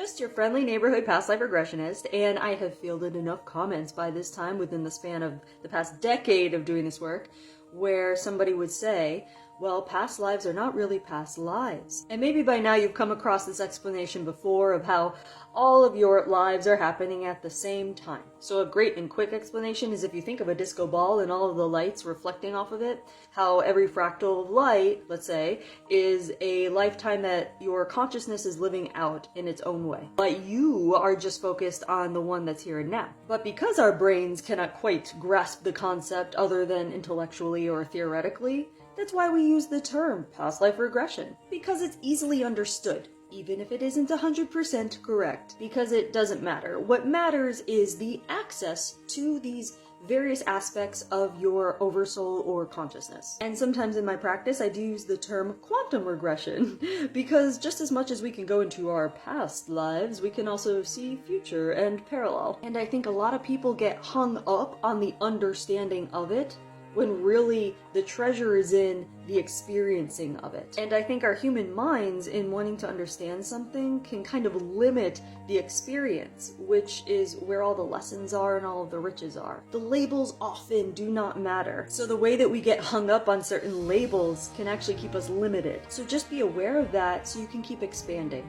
Just your friendly neighborhood past life regressionist, and I have fielded enough comments by this time within the span of the past decade of doing this work where somebody would say, well, past lives are not really past lives. And maybe by now you've come across this explanation before of how all of your lives are happening at the same time. So a great and quick explanation is if you think of a disco ball and all of the lights reflecting off of it, how every fractal of light, let's say, is a lifetime that your consciousness is living out in its own way. But you are just focused on the one that's here and now. But because our brains cannot quite grasp the concept other than intellectually or theoretically, that's why we use the term past life regression, because it's easily understood, even if it isn't 100% correct, because it doesn't matter. What matters is the access to these various aspects of your oversoul or consciousness. And sometimes in my practice, I do use the term quantum regression, because just as much as we can go into our past lives, we can also see future and parallel. And I think a lot of people get hung up on the understanding of it, when really the treasure is in the experiencing of it. And I think our human minds, in wanting to understand something, can kind of limit the experience, which is where all the lessons are and all of the riches are. The labels often do not matter. So the way that we get hung up on certain labels can actually keep us limited. So just be aware of that so you can keep expanding.